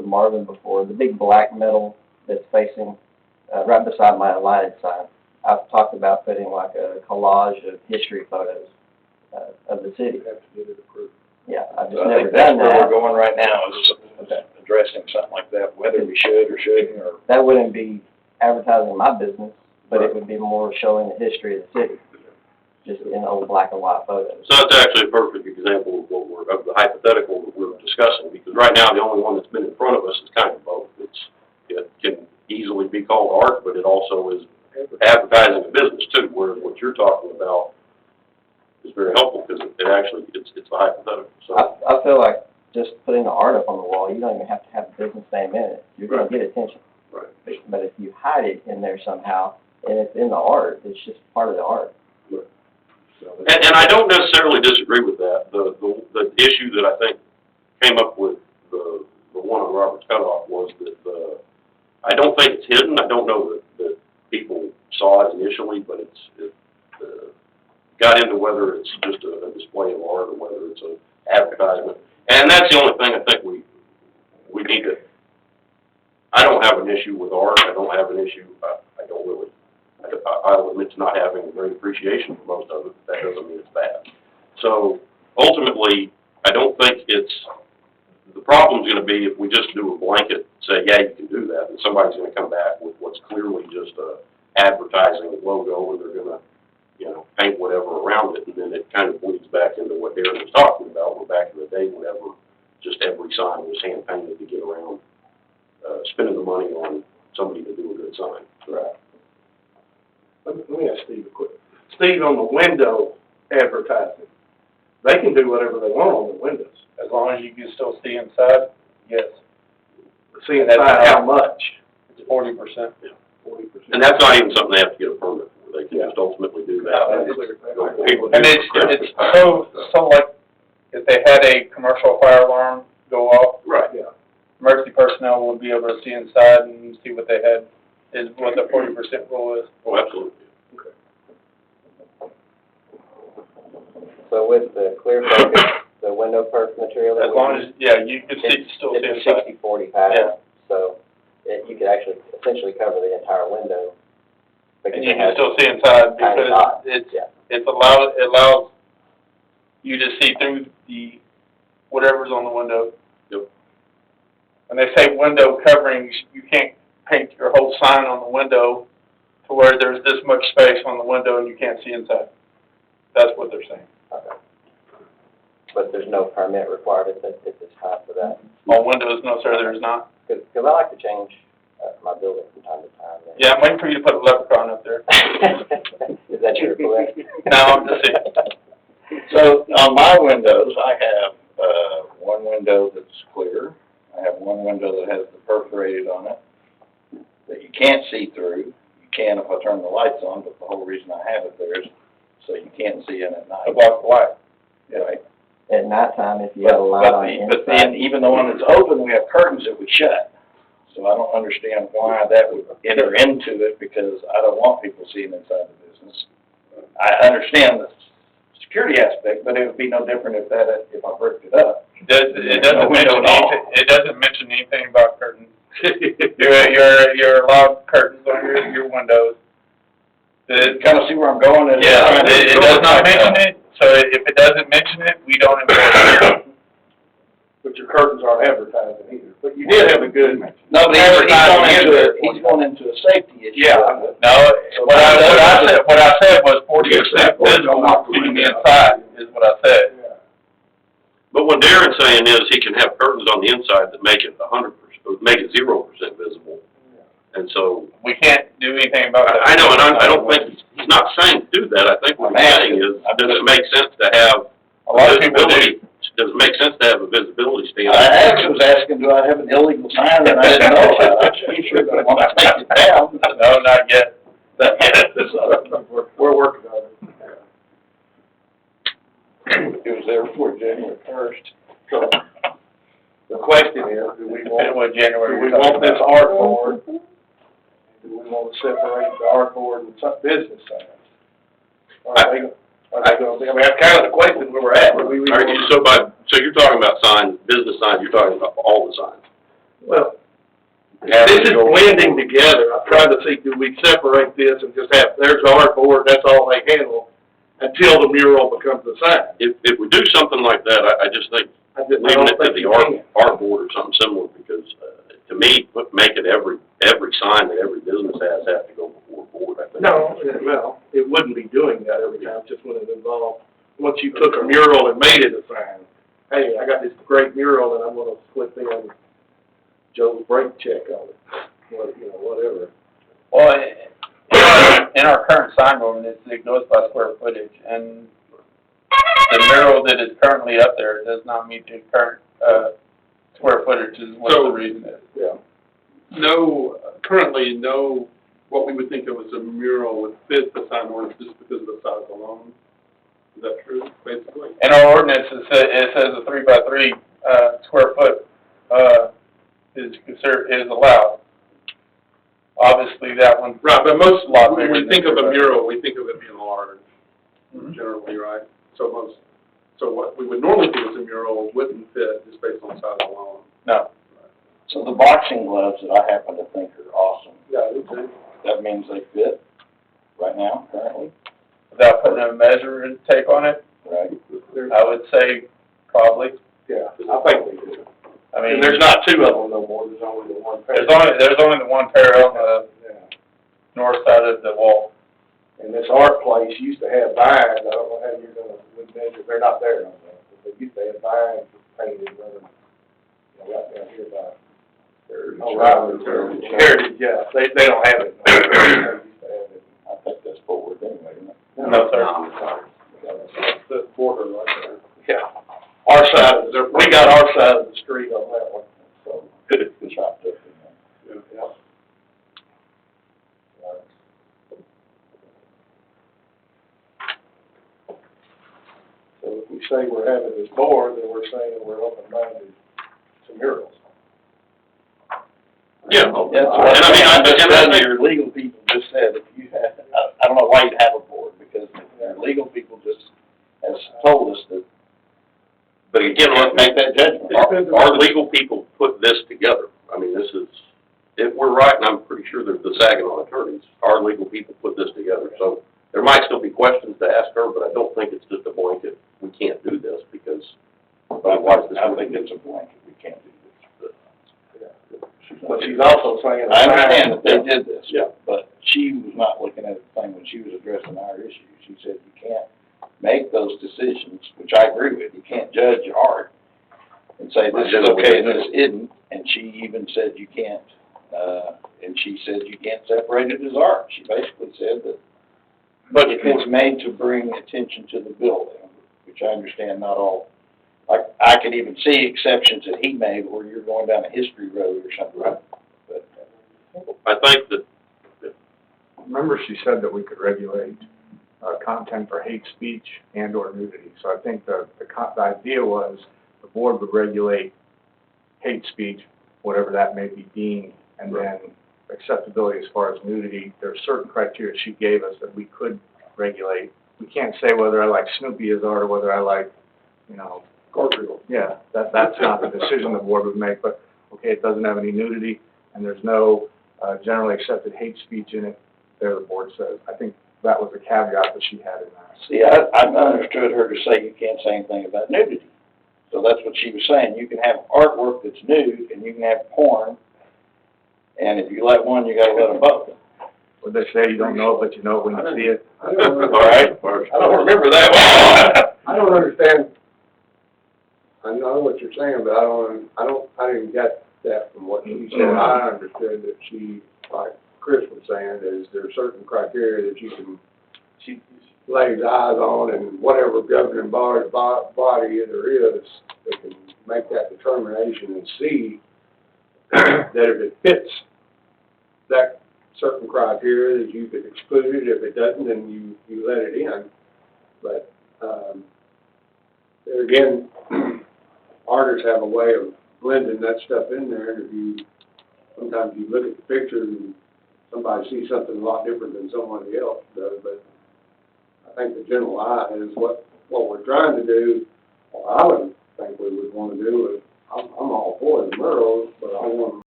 with Marvin before, the big black metal that's facing right beside my lighted sign. I've talked about putting like a collage of history photos of the city. You have to get it approved. Yeah, I've just So I never think that's done where that. we're going right now, is addressing something like that, whether we should or shouldn't, or. That wouldn't be advertising my business, but it would be more showing the history of the city, just in old black and white photos. So that's actually a perfect example of of the hypothetical that we're discussing, because right now, the only one that's been in front of us is kind of both. It can easily be called art, but it also is advertising a business too, where what you're talking about is very helpful, because it actually, it's the hypothetical, so. I feel like just putting the art up on the wall, you don't even have to have the business name in it. You're gonna get attention. Right. But if you hide it in there somehow, and it's in the art, it's just part of the art. Right. And I don't necessarily disagree with that. The issue that I think came up with the one on Robert's Cutoff was that I don't think it's hidden. I don't know that people saw it initially, but it got into whether it's just a display of art or whether it's an advertisement. And that's the only thing I think we need to. I don't have an issue with art. I don't have an issue. I don't really. I'll admit to not having a great appreciation for most of it, but that doesn't mean it's bad. So ultimately, I don't think the problem's going to be if we just do a blanket, say, yeah, you can do that, and somebody's going to come back with what's clearly just a advertising logo, and they're going to, paint whatever around it, and then it kind of bleeds back into what Darren was talking about. We're back in the day whenever just every sign was hand painted to get around spending the money on somebody to do a good sign. Right. Let me ask Steve a question. Steve, on the window advertising, they can do whatever they want on the windows. As long as you can still see inside, yes. See inside how much? It's 40%. 40%. And that's not even something they have to get a permit for. They can just ultimately do that. And it's so like, if they had a commercial fire alarm go off, Right. Yeah. emergency personnel would be able to see inside and see what they had, is what the 40% rule is. Oh, absolutely. So with the clear focus, the window perf material that As long as, yeah, you can still see it's inside. a 60-40 pattern, Yeah. so you could actually essentially cover the entire window. And you can still see inside because it allows you to see through whatever's on the window. Yep. When they say window coverings, you can't paint your whole sign on the window to where there's this much space on the window and you can't see inside. That's what they're saying. Okay. But there's no permit required at this time for that? On windows, no sir, there's not. Because I like to change my building from time to time. Yeah, I'm waiting for you to put a leprechaun up there. Is that your request? No, I'm just saying. So on my windows, I have one window that's clear. I have one window that has the perforated on it that you can't see through. You can if I turn the lights on, but the whole reason I have it there is so you can't see in at night. To block the light. Right. At nighttime, if you have a light on the But inside. then even the one that's open, we have curtains that we shut. So I don't understand why that would enter into it, because I don't want people seeing inside the business. I understand the security aspect, but it would be no different if I bricked it up. It doesn't mention anything about curtains. You're allowed curtains on your windows. Kind of see where I'm going? Yeah, it does not mention it, so if it doesn't mention it, we don't enforce it. But your curtains aren't advertising either. But you did have a good. No, but he's going into a safety issue. Yeah, no, what I said was 40% visible to the inside, is what I said. Yeah. But what Darren's saying is he can have curtains on the inside that make it 100%, make it 0% visible. And so We can't do anything about that. I know, and I don't think he's not saying to do that. I think what he's saying is, does it make sense to have A lot of people do. Does it make sense to have a visibility standard? I actually was asking, do I have an illegal sign that I didn't know about? I'm pretty sure I want to take it down. No, not yet. We're working on it. It was there before January 1st. So, the question is, do we want January. this art board? Do we want to separate the art board and some business signs? Are they going to be, I mean, that's kind of the question we were at. So you're talking about signs, business signs, you're talking about all the signs? Well, Yeah, this is we go- blending together. I'm trying to see, do we separate this and just have, there's our board, that's all they handle, until the mural becomes a sign? If we do something like that, I just think I leaving it don't to think the you can. art board or something similar, because, to me, make it every sign that every business has to go before a board, I think. No, well, it wouldn't be doing that every time, just when it involved, once you took a mural and made it a sign. Hey, I got this great mural and I'm gonna slip in Joe's brake check on it, whatever. Well, in our current sign ordinance, it goes by square footage, and the mural that is currently up there does not meet the current, square footage is what the reason is. Yeah. Currently, what we would think of as a mural would fit the sign ordinance just because of the size alone. Is that true, basically? In our ordinance, it says a 3 by 3, square foot, is allowed. Obviously, that one. Right, but most, Lot when bigger we than think of a 3 by 3. mural, we think of it being large, generally, right? So what we would normally think as a mural wouldn't fit just based on size alone. No. So the boxing gloves that I happen to think are awesome, Yeah, it is. that means they fit right now, currently, Without putting a measuring tape on it, right? I would say probably. Yeah, I think we do. I mean, And there's not two of them no more, there's only the one pair. there's only the one pair on the Yeah. north side of the wall. And this art place used to have vines, I don't know how you're gonna, they're not there no more, but they used to have vines painted running, right down here by. Oh, right, Heritage, yeah, they don't have it. No more. They used to have it. I think that's forward anyway, isn't it? No, sir. The border right there. Yeah, our side of the, we got our side of the street on that one, so. Chopped up in there. Yeah. So if we say we're having this board, then we're saying we're open-minded to murals. Yeah, That's and what I mean, I think, your legal people just said, if you have, I don't know why you'd have a board, because your legal people just has told us that, but again, can't make that judgment. our legal people put this together. I mean, this is, if we're right, and I'm pretty sure they're the Saginaw attorneys, our legal people put this together. So there might still be questions to ask her, but I don't think it's just a blanket, we can't do this, because otherwise this I would think be. it's a blanket, we can't do this. But she's also saying. I understand that they did this. Yeah. But she was not looking at the thing when she was addressing our issue. She said you can't make those decisions, which I agree with. You can't judge art and say this is okay and this isn't. And she even said you can't, and she said you can't separate it as art. She basically said that But if it's made to bring attention to the building, which I understand not all, like, I could even see exceptions that he made where you're going down a history road or something. Right. But I think that, Remember, she said that we could regulate content for hate speech and or nudity. So I think the idea was the board would regulate hate speech, whatever that may be deemed, and then acceptability as far as nudity. There are certain criteria she gave us that we could regulate. We can't say whether I like Snoopy as art or whether I like, Garfield. yeah, that's not the decision the board would make, but, okay, it doesn't have any nudity, and there's no generally accepted hate speech in it, there the board says. I think that was the caveat that she had in that. see, I understood her to say you can't say anything about nudity. So that's what she was saying. You can have artwork that's nude and you can have porn. And if you let one, you gotta let them both. What they say, you don't know it, but you know it when you see it. I don't all right, I don't remember that one. I don't understand. I know what you're saying, but I didn't get that from what she said. I understood that she, like Chris was saying, is there certain criteria that she lays eyes on, and whatever governing body there is, they can make that determination and see that if it fits that certain criteria, that you could exclude it. If it doesn't, then you let it in. But, there again, artists have a way of blending that stuff in there, and sometimes you look at the picture and somebody sees something a lot different than somebody else does, but I think the general eye is what we're trying to do, or I would think we would want to do, is I'm all for the murals, but I want